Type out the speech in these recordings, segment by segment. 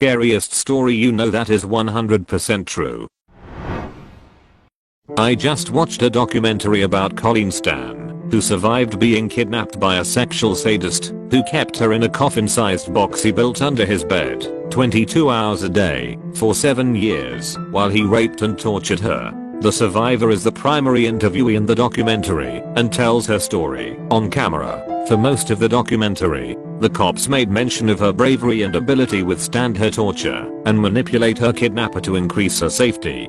Scariest story you know that is 100% true. I just watched a documentary about Colleen Stan, who survived being kidnapped by a sexual sadist who kept her in a coffin-sized box he built under his bed, 22 hours a day, for 7 years, while he raped and tortured her. The survivor is the primary interviewee in the documentary and tells her story on camera. For most of the documentary, the cops made mention of her bravery and ability to withstand her torture and manipulate her kidnapper to increase her safety.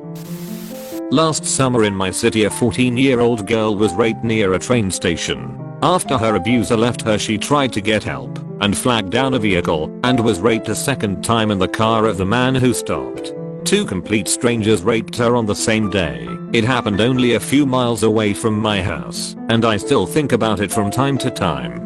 Last summer in my city, a 14-year-old girl was raped near a train station. After her abuser left her, she tried to get help and flagged down a vehicle and was raped a second time in the car of the man who stopped. 2 complete strangers raped her on the same day. It happened only a few miles away from my house, and I still think about it from time to time.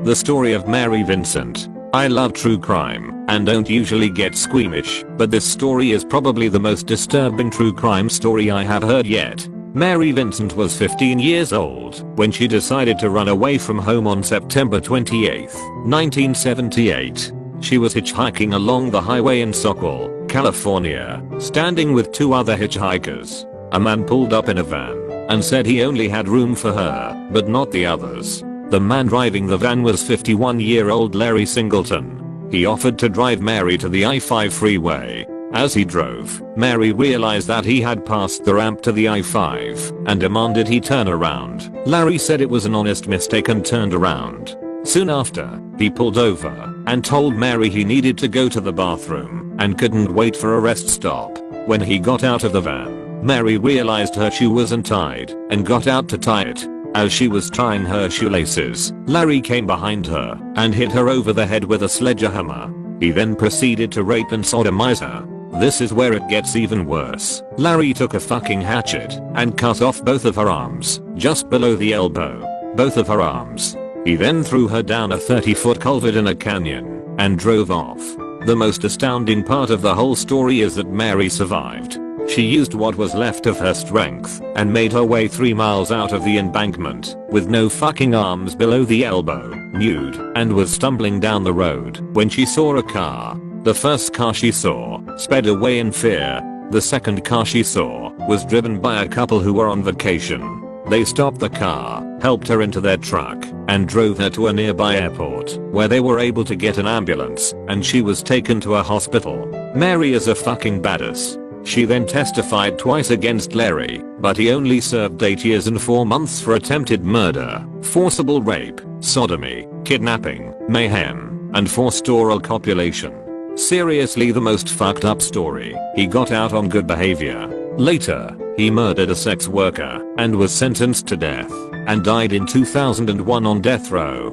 The story of Mary Vincent. I love true crime and don't usually get squeamish, but this story is probably the most disturbing true crime story I have heard yet. Mary Vincent was 15 years old when she decided to run away from home on September 28, 1978. She was hitchhiking along the highway in Sokol, California, standing with 2 other hitchhikers. A man pulled up in a van and said he only had room for her, but not the others. The man driving the van was 51-year-old Larry Singleton. He offered to drive Mary to the I-5 freeway. As he drove, Mary realized that he had passed the ramp to the I-5 and demanded he turn around. Larry said it was an honest mistake and turned around. Soon after, he pulled over and told Mary he needed to go to the bathroom and couldn't wait for a rest stop. When he got out of the van, Mary realized her shoe wasn't tied and got out to tie it. As she was tying her shoelaces, Larry came behind her and hit her over the head with a sledgehammer. He then proceeded to rape and sodomize her. This is where it gets even worse. Larry took a fucking hatchet and cut off both of her arms, just below the elbow. Both of her arms. He then threw her down a 30-foot culvert in a canyon and drove off. The most astounding part of the whole story is that Mary survived. She used what was left of her strength and made her way 3 miles out of the embankment with no fucking arms below the elbow, nude, and was stumbling down the road when she saw a car. The first car she saw sped away in fear. The second car she saw was driven by a couple who were on vacation. They stopped the car, helped her into their truck, and drove her to a nearby airport where they were able to get an ambulance and she was taken to a hospital. Mary is a fucking badass. She then testified twice against Larry, but he only served 8 years and 4 months for attempted murder, forcible rape, sodomy, kidnapping, mayhem, and forced oral copulation. Seriously, the most fucked up story. He got out on good behavior. Later, he murdered a sex worker and was sentenced to death and died in 2001 on death row.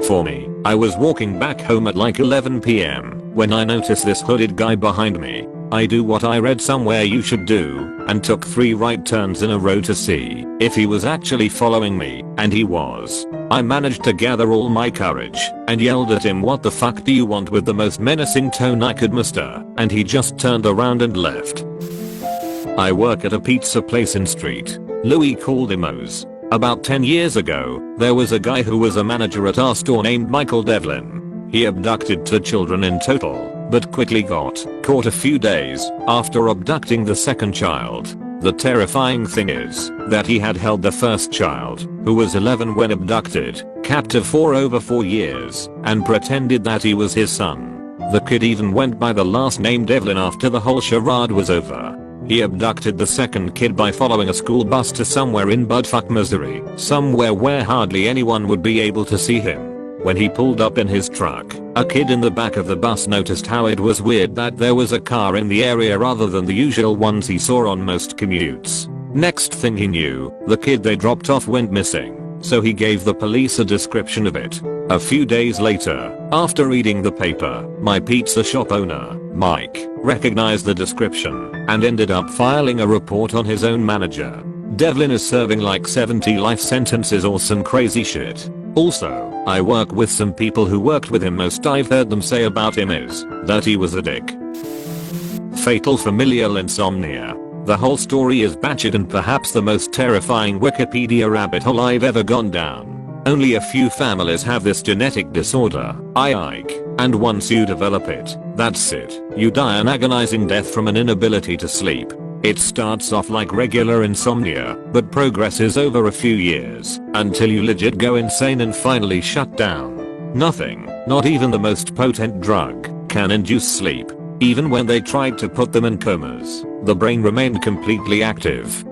For me, I was walking back home at like 11 PM when I noticed this hooded guy behind me. I do what I read somewhere you should do and took 3 right turns in a row to see if he was actually following me, and he was. I managed to gather all my courage and yelled at him, "What the fuck do you want?" with the most menacing tone I could muster, and he just turned around and left. I work at a pizza place in Street Louis called Imo's. About 10 years ago, there was a guy who was a manager at our store named Michael Devlin. He abducted 2 children in total, but quickly got caught a few days after abducting the second child. The terrifying thing is that he had held the first child, who was 11 when abducted, captive for over 4 years, and pretended that he was his son. The kid even went by the last name Devlin after the whole charade was over. He abducted the second kid by following a school bus to somewhere in Buttfuck, Missouri, somewhere where hardly anyone would be able to see him. When he pulled up in his truck, a kid in the back of the bus noticed how it was weird that there was a car in the area rather than the usual ones he saw on most commutes. Next thing he knew, the kid they dropped off went missing, so he gave the police a description of it. A few days later, after reading the paper, my pizza shop owner, Mike, recognized the description and ended up filing a report on his own manager. Devlin is serving like 70 life sentences or some crazy shit. Also, I work with some people who worked with him. Most I've heard them say about him is that he was a dick. Fatal familial insomnia. The whole story is batshit and perhaps the most terrifying Wikipedia rabbit hole I've ever gone down. Only a few families have this genetic disorder, IIC, and once you develop it, that's it. You die an agonizing death from an inability to sleep. It starts off like regular insomnia, but progresses over a few years, until you legit go insane and finally shut down. Nothing, not even the most potent drug, can induce sleep. Even when they tried to put them in comas, the brain remained completely active.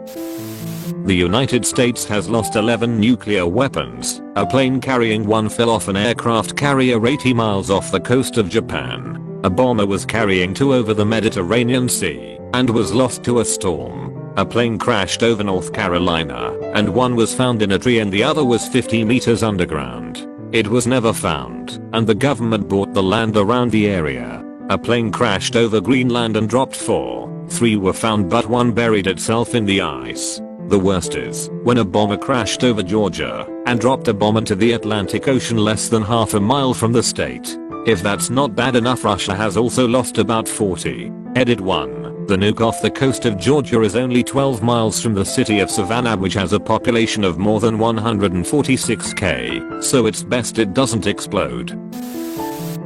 The United States has lost 11 nuclear weapons. A plane carrying one fell off an aircraft carrier 80 miles off the coast of Japan. A bomber was carrying two over the Mediterranean Sea and was lost to a storm. A plane crashed over North Carolina, and one was found in a tree and the other was 50 meters underground. It was never found, and the government bought the land around the area. A plane crashed over Greenland and dropped 4. 3 were found but one buried itself in the ice. The worst is when a bomber crashed over Georgia and dropped a bomb into the Atlantic Ocean less than half a mile from the state. If that's not bad enough, Russia has also lost about 40. Edit 1. The nuke off the coast of Georgia is only 12 miles from the city of Savannah, which has a population of more than 146k, so it's best it doesn't explode.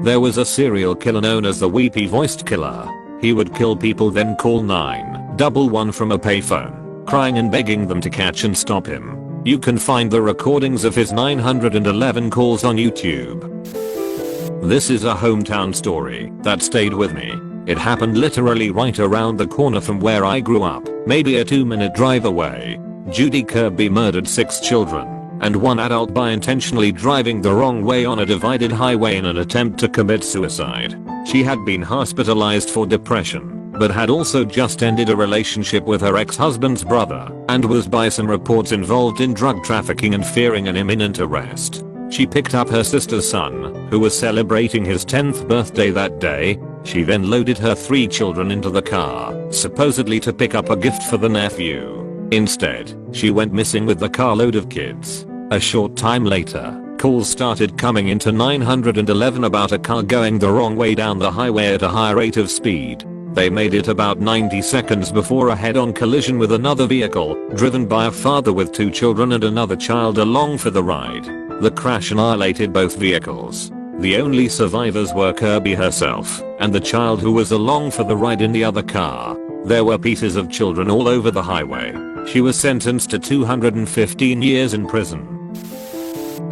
There was a serial killer known as the weepy voiced killer. He would kill people then call 911 from a payphone, crying and begging them to catch and stop him. You can find the recordings of his 911 calls on YouTube. This is a hometown story that stayed with me. It happened literally right around the corner from where I grew up, maybe a 2-minute drive away. Judy Kirby murdered 6 children and 1 adult by intentionally driving the wrong way on a divided highway in an attempt to commit suicide. She had been hospitalized for depression, but had also just ended a relationship with her ex-husband's brother and was by some reports involved in drug trafficking and fearing an imminent arrest. She picked up her sister's son, who was celebrating his 10th birthday that day. She then loaded her 3 children into the car, supposedly to pick up a gift for the nephew. Instead, she went missing with the carload of kids. A short time later, calls started coming into 911 about a car going the wrong way down the highway at a high rate of speed. They made it about 90 seconds before a head-on collision with another vehicle, driven by a father with 2 children and another child along for the ride. The crash annihilated both vehicles. The only survivors were Kirby herself and the child who was along for the ride in the other car. There were pieces of children all over the highway. She was sentenced to 215 years in prison.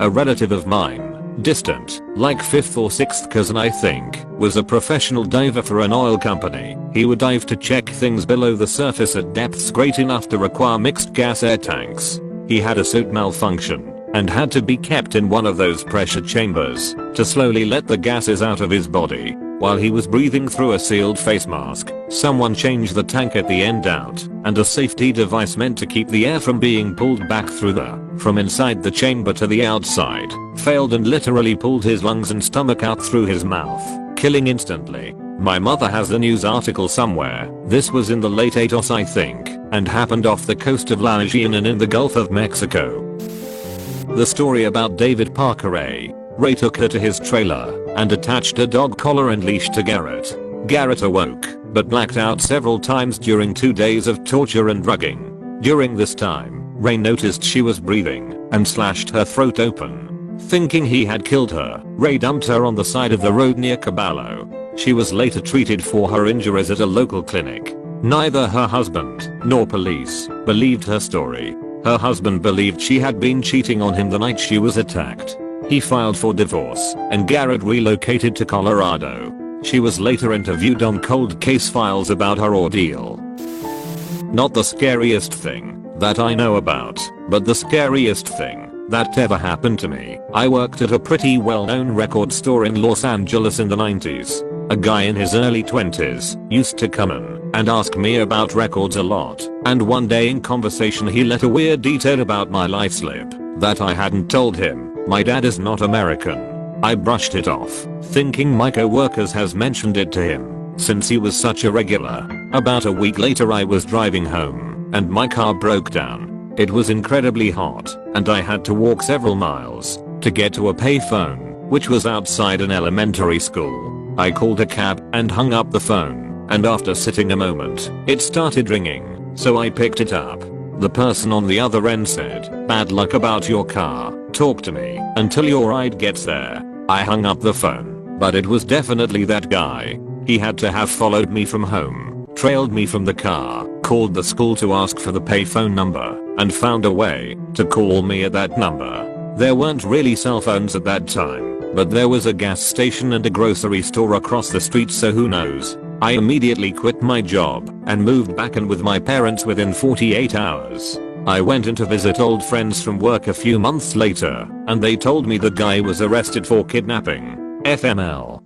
A relative of mine, distant, like 5th or 6th cousin I think, was a professional diver for an oil company. He would dive to check things below the surface at depths great enough to require mixed gas air tanks. He had a suit malfunction and had to be kept in one of those pressure chambers to slowly let the gases out of his body. While he was breathing through a sealed face mask, someone changed the tank at the end out, and a safety device meant to keep the air from being pulled back from inside the chamber to the outside, failed and literally pulled his lungs and stomach out through his mouth, killing instantly. My mother has the news article somewhere. This was in the late 80s I think, and happened off the coast of La Union in the Gulf of Mexico. The story about David Parker A. Ray took her to his trailer and attached a dog collar and leash to Garrett. Garrett awoke, but blacked out several times during 2 days of torture and drugging. During this time, Ray noticed she was breathing and slashed her throat open. Thinking he had killed her, Ray dumped her on the side of the road near Caballo. She was later treated for her injuries at a local clinic. Neither her husband nor police believed her story. Her husband believed she had been cheating on him the night she was attacked. He filed for divorce, and Garrett relocated to Colorado. She was later interviewed on cold case files about her ordeal. Not the scariest thing that I know about, but the scariest thing that ever happened to me. I worked at a pretty well-known record store in Los Angeles in the 90s. A guy in his early 20s used to come in and ask me about records a lot, and one day in conversation he let a weird detail about my life slip that I hadn't told him. My dad is not American. I brushed it off, thinking my co-workers has mentioned it to him since he was such a regular. About a week later I was driving home and my car broke down. It was incredibly hot and I had to walk several miles to get to a payphone, which was outside an elementary school. I called a cab and hung up the phone, and after sitting a moment, it started ringing, so I picked it up. The person on the other end said, "Bad luck about your car. talk to me until your ride gets there." I hung up the phone, but it was definitely that guy. He had to have followed me from home, trailed me from the car, called the school to ask for the payphone number, and found a way to call me at that number. There weren't really cell phones at that time, but there was a gas station and a grocery store across the street, so who knows. I immediately quit my job and moved back in with my parents within 48 hours. I went in to visit old friends from work a few months later, and they told me the guy was arrested for kidnapping. FML.